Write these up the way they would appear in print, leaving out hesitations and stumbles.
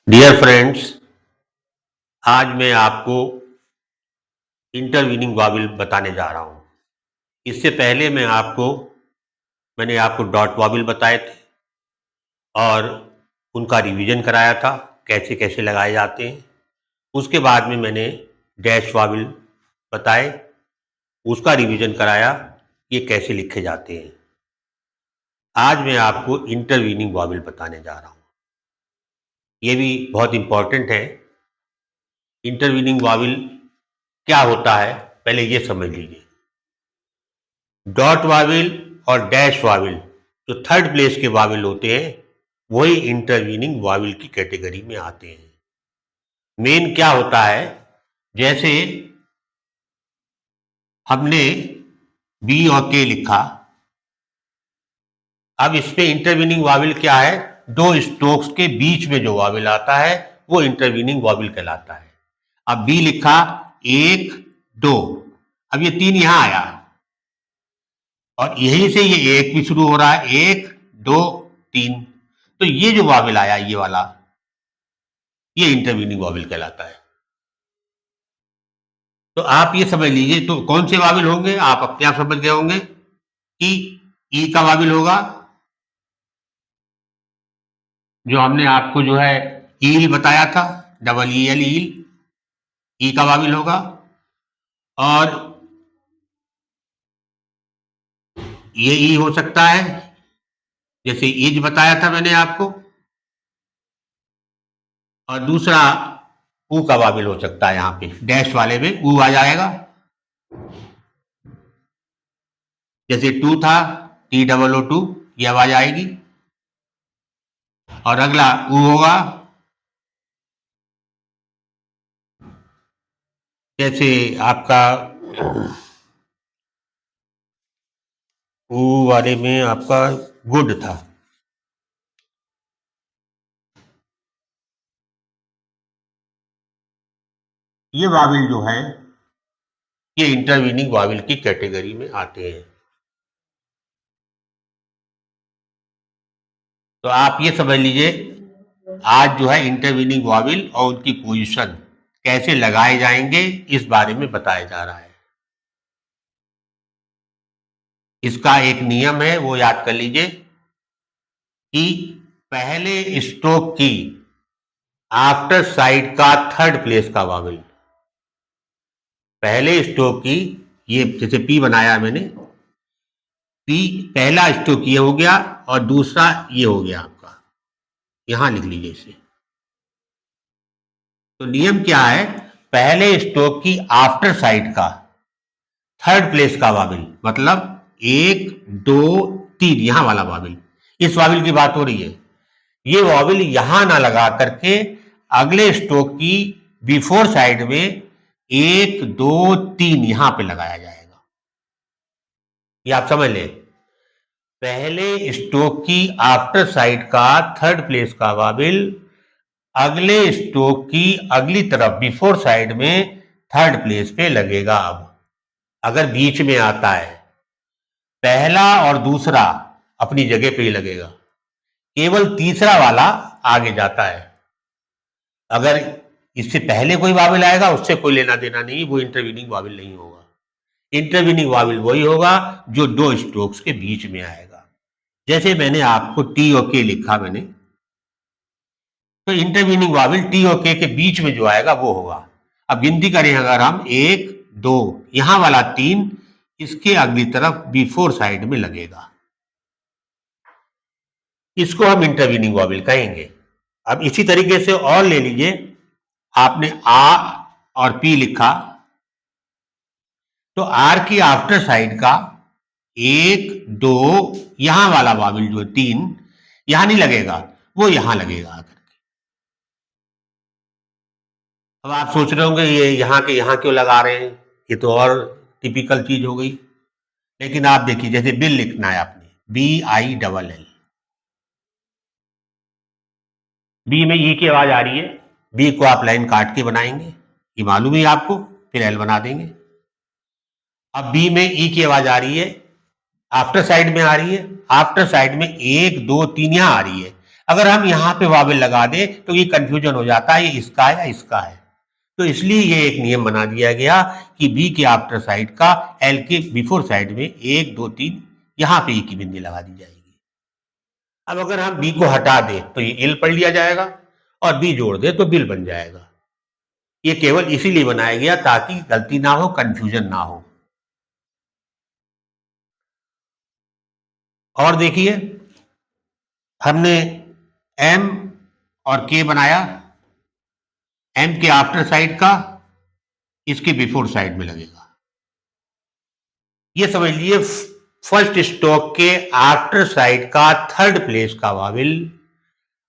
Dear friends, आज मैं आपको इंटरवीनिंग वॉवेल बताने जा रहा हूँ। इससे पहले मैंने आपको डॉट वॉवेल बताए थे और उनका रिवीजन कराया था, कैसे कैसे लगाए जाते हैं। उसके बाद में मैंने डैश वॉवेल बताए, उसका रिवीजन कराया, ये कैसे लिखे जाते हैं। आज मैं आपको इंटरवीनिंग वॉवेल बताने जा रहा हूँ। ये भी बहुत इम्पॉर्टेंट है। इंटरवीनिंग वॉवेल क्या होता है, पहले ये समझ लीजिए। डॉट वाविल और डैश वाविल जो थर्ड प्लेस के वाविल होते हैं, वही इंटरवीनिंग वाविल की कैटेगरी में आते हैं। मेन क्या होता है, जैसे हमने बी और के लिखा, अब इस पे इंटरवीनिंग वाविल क्या है, दो स्ट्रोक्स के बीच में जो वाविल आता है वो इंटरवीनिंग वाविल कहलाता है। अब बी लिखा, एक दो, अब ये तीन यहां आया और यहीं से ये एक भी शुरू हो रहा है, एक दो तीन, तो ये जो वाविल आया, ये वाला, ये इंटरवीनिंग वाविल कहलाता है। तो आप ये समझ लीजिए, तो कौन से वाविल होंगे आप अपने आप समझ गए होंगे कि ई का वाविल होगा, जो हमने आपको जो है ईल बताया था, डबल ई एल, ईल, ई का वाविल होगा। और ये ई हो सकता है, जैसे ईज बताया था मैंने आपको। और दूसरा ऊ का वाविल हो सकता है, यहां पे डैश वाले में ऊ आ जाएगा, जैसे टू था, टी डबल ओ टू, ये आवाज आएगी। और अगला ऊ होगा, जैसे आपका ऊ वाले में आपका गुड था। ये वाविल जो है, ये इंटरवीनिंग वाविल की कैटेगरी में आते हैं। तो आप ये समझ लीजिए, आज जो है इंटरवीनिंग वाविल और उनकी पोजीशन कैसे लगाए जाएंगे, इस बारे में बताया जा रहा है। इसका एक नियम है, वो याद कर लीजिए कि पहले स्ट्रोक की आफ्टर साइड का थर्ड प्लेस का वाविल, पहले स्ट्रोक की, ये जैसे पी बनाया मैंने, पी पहला स्ट्रोक ये हो गया और दूसरा ये हो गया आपका, यहां लिख लीजिए इसे। तो नियम क्या है, पहले स्ट्रोक की आफ्टर साइड का थर्ड प्लेस का वाविल, मतलब एक दो तीन, यहां वाला वाविल, इस वाविल की बात हो रही है, ये वाविल यहां ना लगा करके अगले स्ट्रोक की बिफोर साइड में एक दो तीन यहां पे लगाया जाएगा। ये आप समझ लें, पहले स्ट्रोक की आफ्टर साइड का थर्ड प्लेस का वाविल अगले स्ट्रोक की अगली तरफ बिफोर साइड में थर्ड प्लेस पे लगेगा। अब अगर बीच में आता है, पहला और दूसरा अपनी जगह पे ही लगेगा, केवल तीसरा वाला आगे जाता है। अगर इससे पहले कोई वाविल आएगा, उससे कोई लेना देना नहीं, वो इंटरवीनिंग वाविल नहीं होगा। इंटरवीनिंग वाविल वही होगा जो दो स्ट्रोक्स के बीच में आएगा। जैसे मैंने आपको टी और के लिखा मैंने, तो इंटरवीनिंग वाविल टी और के बीच में जो आएगा वो होगा। अब गिनती करें अगर हम, एक दो, यहां वाला तीन, इसके अगली तरफ बिफोर साइड में लगेगा, इसको हम इंटरवीनिंग वाविल कहेंगे। अब इसी तरीके से और ले लीजिए, आपने आ और पी लिखा, तो आर की आफ्टर साइड का एक दो, यहां वाला वाविल जो है तीन, यहां नहीं लगेगा, वो यहां लगेगा आकर के। अब आप सोच रहे होंगे ये यहां के यहां क्यों लगा रहे हैं, ये तो और टिपिकल चीज हो गई। लेकिन आप देखिए, जैसे बिल लिखना है आपने, B I double L, B में ई की आवाज आ रही है, बी को आप लाइन काट के बनाएंगे, ये मालूम ही आपको, फिर एल बना देंगे। अब बी में ई की आवाज आ रही है, आफ्टर साइड में आ रही है, आफ्टर साइड में एक दो तीन यहां आ रही है, अगर हम यहाँ पे वावल लगा दें तो ये कंफ्यूजन हो जाता है, ये इसका है या इसका है। तो इसलिए ये एक नियम बना दिया गया कि बी के आफ्टर साइड का एल के बिफोर साइड में 1 2 3 यहाँ पे ई की बिंदी लगा दी जाएगी। अब अगर हम बी को हटा दें तो ये इल पढ़ लिया जाएगा और बी जोड़ दें तो बिल बन जाएगा। ये केवल इसीलिए बनाया गया ताकि गलती ना हो, कंफ्यूजन ना हो। और देखिए हमने एम और के बनाया, एम के आफ्टर साइड का इसके बिफोर साइड में लगेगा। ये समझ लीजिए फर्स्ट स्ट्रोक के आफ्टर साइड का थर्ड प्लेस का वाविल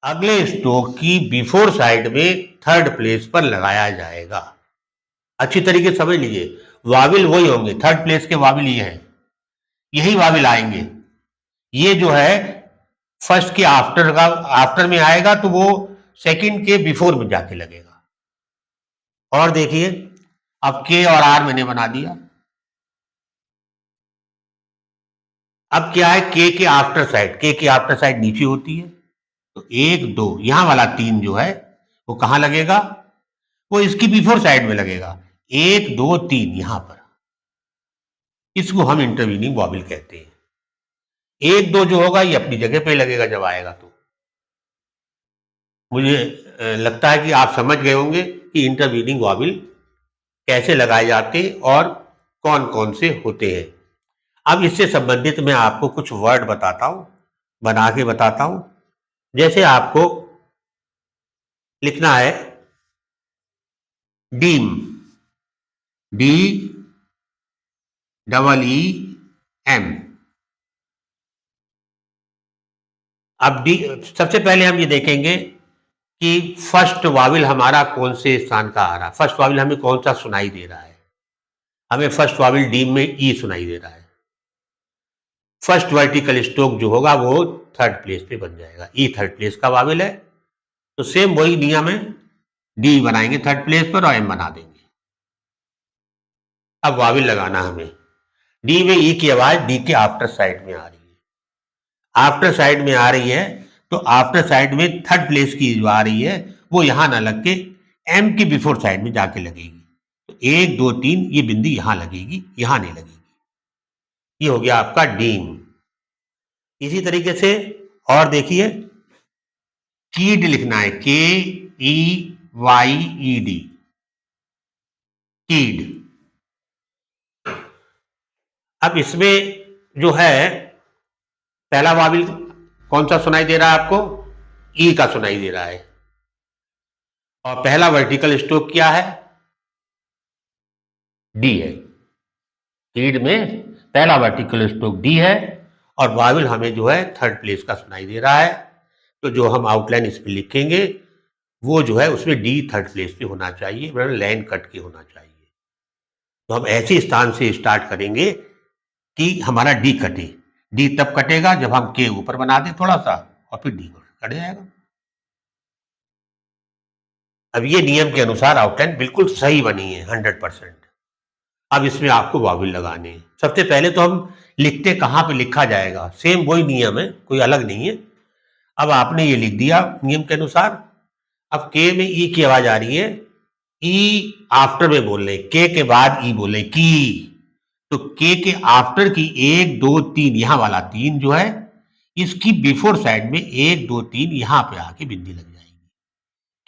अगले स्ट्रोक की बिफोर साइड में थर्ड प्लेस पर लगाया जाएगा। अच्छी तरीके से समझ लीजिए, वाविल वही होंगे, थर्ड प्लेस के वाविल ये हैं, यही वाविल आएंगे। ये जो है फर्स्ट के आफ्टर में आएगा तो वो सेकंड के बिफोर में जाके लगेगा। और देखिए अब के और आर मैंने बना दिया। अब क्या है, के के आफ्टर साइड, के की आफ्टर साइड नीचे होती है तो 1 2 यहां वाला 3 जो है वो कहां लगेगा, वो इसकी बिफोर साइड में लगेगा। 1 2 3 यहां पर, इसको हम इंटरवीनिंग वाविल कहते हैं। 1 2 जो होगा ये अपनी जगह पे लगेगा जब आएगा। तो मुझे लगता है कि आप समझ गए होंगे कि इंटरवीनिंग वाविल कैसे लगाए जाते और कौन कौन से होते हैं। अब इससे संबंधित मैं आपको कुछ वर्ड बताता हूं, बना के बताता हूं। जैसे आपको लिखना है deem, D double E M. अब डी, सबसे पहले हम ये देखेंगे कि फर्स्ट वाविल हमारा कौन से स्थान का आ रहा है। फर्स्ट वाविल हमें कौन सा सुनाई दे रहा है, हमें फर्स्ट वाविल डी में ई सुनाई दे रहा है। फर्स्ट वर्टिकल स्ट्रोक जो होगा वो थर्ड प्लेस पे बन जाएगा, ई थर्ड प्लेस का वाविल है। तो सेम वही नियम है, डी बनाएंगे थर्ड प्लेस पर और एम बना देंगे। अब वाविल लगाना हमें, डी में ई की आवाज डी के आफ्टर साइड में आ रही है, आफ्टर साइड में आ रही है तो आफ्टर साइड में थर्ड प्लेस की जो आ रही है वो यहां ना लग के एम की बिफोर साइड में जाके लगेगी। तो 1 2 3 ये बिंदी यहां लगेगी, यहां नहीं लगेगी। ये हो गया आपका डीम। इसी तरीके से और देखिए कीड लिखना है, के ई वाई ई डी, कीड। अब इसमें जो है पहला वाविल कौन सा सुनाई दे रहा है आपको, ई का सुनाई दे रहा है। और पहला वर्टिकल स्ट्रोक क्या है, डी है। कीड में पहला वर्टिकल स्ट्रोक डी है और वाविल हमें जो है थर्ड प्लेस का सुनाई दे रहा है। तो जो हम आउटलाइन इस पे लिखेंगे वो जो है उसमें डी थर्ड प्लेस पे होना चाहिए, मतलब लाइन कट के होना चाहिए। तो हम ऐसे स्थान से स्टार्ट करेंगे कि हमारा डी कटे। डी तब कटेगा जब हम के ऊपर बना दें थोड़ा सा और फिर डी कट जाएगा। अब ये नियम के अनुसार आउटलाइन बिल्कुल सही बनी है 100%। अब इसमें आपको वाविल लगाने हैं। सबसे पहले तो हम लिखते कहाँ पे लिखा जाएगा, सेम वही नियम है, कोई अलग नहीं है। अब आपने ये लिख दिया नियम के अनुसार। अब के में ई की आवाज आ रही है, ई आफ्टर में बोल रहे, के के बाद ई बोल रहे की। तो के के आफ्टर की 1 2 3 यहां वाला 3 जो है इसकी बिफोर साइड में 1 2 3 यहां पे आके बिंदी लग जाएगी।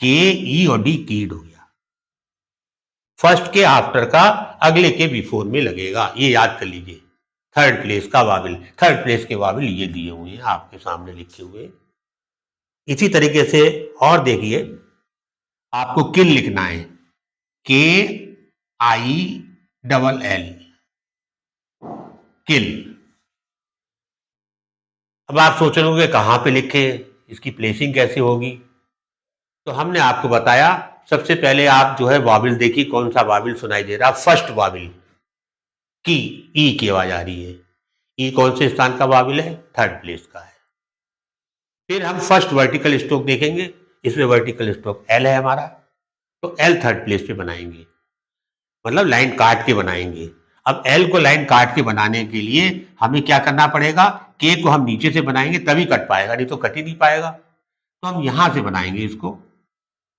के ई और डी कीड हो गया। फर्स्ट के आफ्टर का अगले के बिफोर में लगेगा, ये याद कर लीजिए। थर्ड प्लेस का वाविल, थर्ड प्लेस के वाविल ये दिए हुए हैं आपके सामने लिखे हुए। इसी तरीके से और देखिए आपको किल लिखना है, के आई डबल एल, किल। अब आप सोच रहे होंगे कहां पे लिखे, इसकी प्लेसिंग कैसे होगी। तो हमने आपको बताया सबसे पहले आप जो है वाविल देखिए कौन सा वाविल सुनाई दे रहा है। फर्स्ट वाविल की ई की आवाज आ रही है, ई कौन से स्थान का वाविल है, थर्ड प्लेस का है। फिर हम फर्स्ट वर्टिकल स्ट्रोक देखेंगे, इसमें वर्टिकल स्ट्रोक एल है हमारा, तो एल थर्ड प्लेस पे बनाएंगे, मतलब लाइन काट के बनाएंगे। अब एल को लाइन काट के बनाने के लिए हमें क्या करना पड़ेगा, के को हम नीचे से बनाएंगे तभी कट पाएगा, नहीं तो कट ही नहीं पाएगा। तो हम यहां से बनाएंगे इसको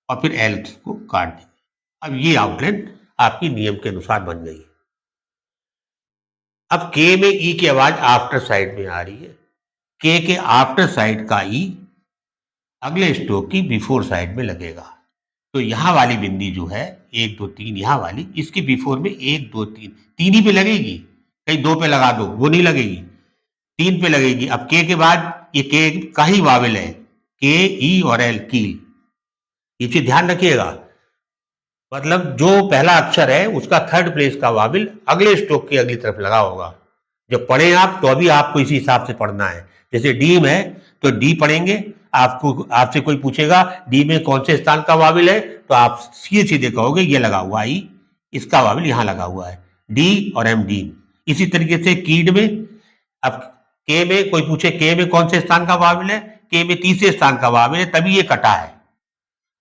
और फिर एल को काट देंगे। अब ये आउटलाइन आपकी नियम के अनुसार बन गई है। अब के में ई की आवाज आफ्टर साइड में आ रही है। के आफ्टर साइड का ई अगले स्ट्रोक की बिफोर साइड में लगेगा। तो यहां वाली बिंदी जो है 1 2 3 यहां वाली, इसके बिफोर में 1 2 3 तीन ही पे लगेगी, कहीं 2 पे लगा दो वो नहीं लगेगी, 3 पे लगेगी। अब के बाद ये के का ही वावेल है, के ई और एल कील, ये चीज ध्यान रखिएगा। मतलब जो पहला अक्षर है उसका थर्ड प्लेस का वाविल अगले स्ट्रोक की अगली तरफ लगा होगा। जब पढ़े आप तो अभी आपको इसी हिसाब से पढ़ना है। जैसे डी में है तो डी पढ़ेंगे, आपको आपसे कोई पूछेगा डी में कौन से स्थान का वाविल है तो आप सीधे सीधे कहोगे ये लगा हुआ आई, इसका वाविल यहां लगा हुआ है, डी और एम डी। इसी तरीके से कीड में, अब के में कोई पूछे के में कौन से स्थान का वाविल है, के में तीसरे स्थान का वाविल है, तभी ये कटा है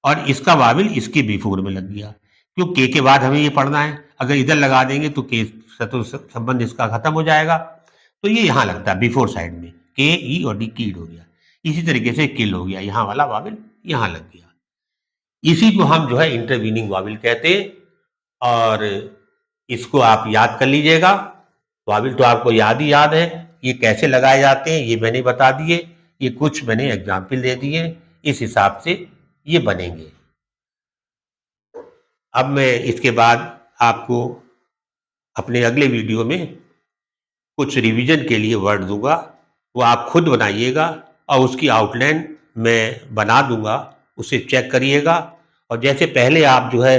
और इसका वाविल इसके बिफोर में लग गया। क्यों, के बाद हमें ये पढ़ना है, अगर इधर लगा देंगे तो के शत्रु संबंध इसका खत्म हो जाएगा, तो ये यहां लगता है बिफोर साइड में, के ई और डी कीड हो गया। इसी तरीके से किल हो गया, यहां वाला वाविल यहां लग गया। इसी को हम जो है इंटरवीनिंग वाविल कहते हैं और इसको आप याद कर लीजिएगा। वाविल तो आपको याद ही याद है, ये कैसे लगाए जाते हैं ये मैंने बता दिए, ये कुछ मैंने एग्जाम्पल दे दिए, इस हिसाब से ये बनेंगे। अब मैं इसके बाद आपको अपने अगले वीडियो में कुछ रिवीजन के लिए वर्ड दूंगा, वो आप खुद बनाइएगा और उसकी आउटलाइन मैं बना दूंगा, उसे चेक करिएगा। और जैसे पहले आप जो है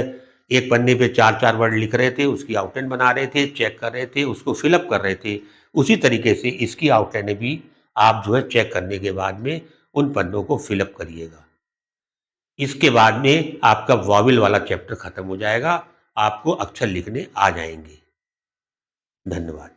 एक पन्ने पे 4-4 वर्ड लिख रहे थे, उसकी आउटलाइन बना रहे थे, चेक कर रहे थे, उसको फिलअप कर रहे थे, उसी तरीके से इसकी आउटलाइन भी आप जो है चेक करने के बाद में उन पन्नों को फिलअप करिएगा। इसके बाद में आपका वॉवेल वाला चैप्टर खत्म हो जाएगा, आपको अक्षर लिखने आ जाएंगे। धन्यवाद।